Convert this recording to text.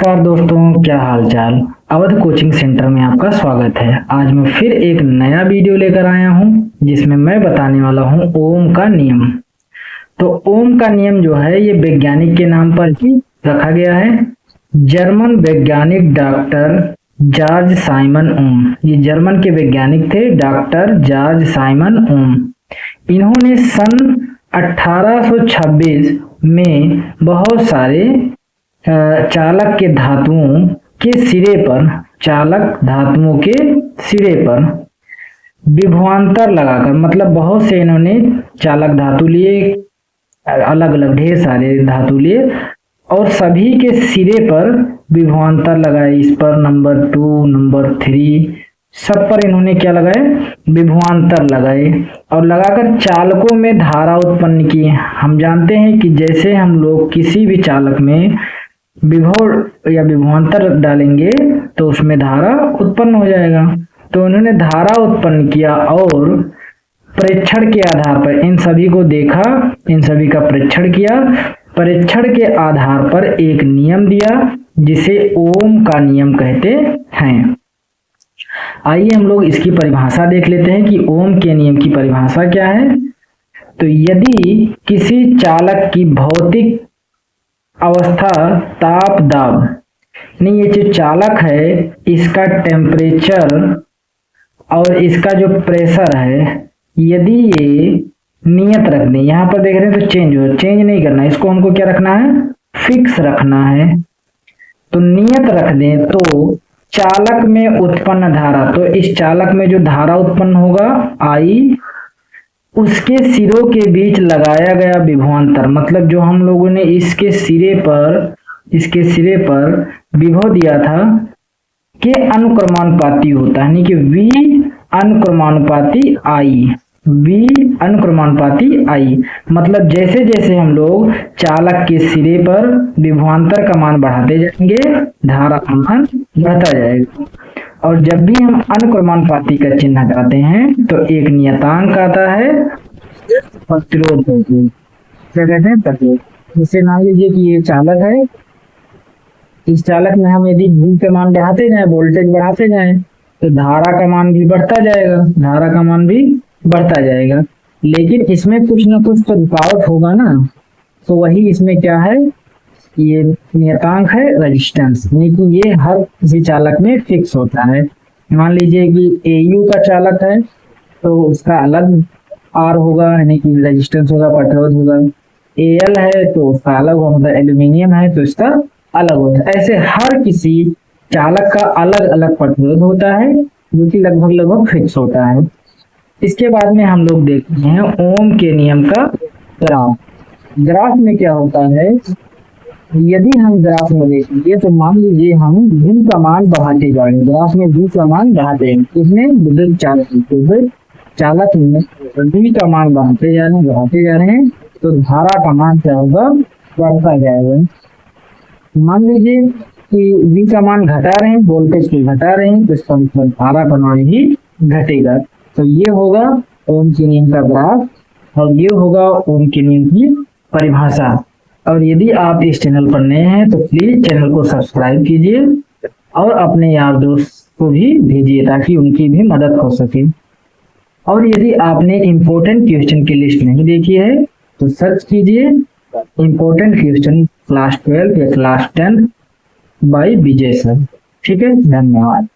नमस्कार दोस्तों, क्या हाल चाल। अवध कोचिंग सेंटर में आपका स्वागत है। आज मैं फिर एक नया वीडियो लेकर आया हूं जिसमें मैं बताने वाला हूं ओम का नियम। तो ओम का नियम जो है ये वैज्ञानिक के नाम पर ही रखा गया है। जर्मन वैज्ञानिक डॉक्टर जॉर्ज साइमन ओम, ये जर्मन के वैज्ञानिक थे, डॉक्टर जॉर्ज साइमन ओम। इन्होंने सन 1826 में बहुत सारे चालक के धातुओं के सिरे पर विभवांतर लगाकर, मतलब बहुत से इन्होंने चालक धातु लिए, अलग अलग ढेर सारे धातु लिए और सभी के सिरे पर विभवांतर लगाए। इस पर नंबर 2, नंबर 3 सब पर इन्होंने क्या लगाए, विभवांतर लगाए और लगाकर चालकों में धारा उत्पन्न की। हम जानते हैं कि जैसे हम लोग किसी भी चालक में विभव या विभवांतर डालेंगे तो उसमें धारा उत्पन्न हो जाएगा। तो उन्होंने धारा उत्पन्न किया और परीक्षण के आधार पर इन सभी को देखा, इन सभी का परीक्षण किया। परीक्षण के आधार पर एक नियम दिया जिसे ओम का नियम कहते हैं। आइए हम लोग इसकी परिभाषा देख लेते हैं कि ओम के नियम की परिभाषा क्या है। तो यदि किसी चालक की भौतिक अवस्था ताप दाब, नहीं, ये जो चालक है इसका टेम्परेचर और इसका जो प्रेशर है, यदि ये नियत रख दें, यहाँ पर देख रहे हैं तो चेंज नहीं करना है, इसको हमको क्या रखना है, फिक्स रखना है। तो नियत रख दें तो चालक में उत्पन्न धारा, तो इस चालक में जो धारा उत्पन्न होगा आई, उसके सिरों के बीच लगाया गया विभवांतर, मतलब जो हम लोगों ने इसके सिरे पर विभव दिया था के अनुक्रमानुपाती होता है, यानी कि V अनुक्रमानुपाती आई। मतलब जैसे जैसे हम लोग चालक के सिरे पर विभवांतर का मान बढ़ाते जाएंगे, धारा का मान बढ़ता जाएगा। और जब भी हम अनुक्रमानुपाती का चिन्ह हटाते हैं तो एक नियतांक आता है प्रतिरोध, क्या कहते हैं, प्रतिरोध। जैसे मान लीजिए कि ये चालक है, इस चालक में हम यदि V का मान बढ़ाते जाए, वोल्टेज बढ़ाते जाए, तो धारा का मान भी बढ़ता जाएगा। लेकिन इसमें कुछ ना कुछ तो रुकावट होगा ना, तो वही इसमें क्या है, ये नियतांक है रेजिस्टेंस, यानी कि ये हर किसी चालक में फिक्स होता है। मान लीजिए कि AU का चालक है तो उसका अलग R होगा, यानी कि रेजिस्टेंस होगा, प्रतिरोध होगा। AL है तो उसका अलग होगा, मतलब एल्यूमिनियम है तो इसका अलग होता है। ऐसे हर किसी चालक का अलग अलग प्रतिरोध होता है जो कि लगभग फिक्स होता है। इसके बाद में हम लोग देखते हैं ओम के नियम का ग्राफ में क्या होता है। यदि हम ग्राफ में देखेंगे तो मान लीजिए हम V का मान बढ़ाते जा रहे हैं, ग्राफ में V का मान बढ़ाते हैं, इसमें विद्युत चालक में V का मान बढ़ाते जा रहे हैं तो धारा का मान क्या होगा, बढ़ता जाएगा। मान लीजिए कि V का मान घटा रहे हैं, वोल्टेज को घटा रहे हैं, तो इसका मतलब धारा का मान भी घटेगा। तो ये होगा ओम के नियम का ग्राफ और ये होगा ओम के नियम की परिभाषा। और यदि आप इस चैनल पर नए हैं तो प्लीज चैनल को सब्सक्राइब कीजिए और अपने यार दोस्त को भी भेजिए ताकि उनकी भी मदद हो सके। और यदि आपने इम्पोर्टेंट क्वेश्चन की लिस्ट नहीं देखी है तो सर्च कीजिए इम्पोर्टेंट क्वेश्चन क्लास 12 या क्लास 10 बाय विजय सर। ठीक है, धन्यवाद।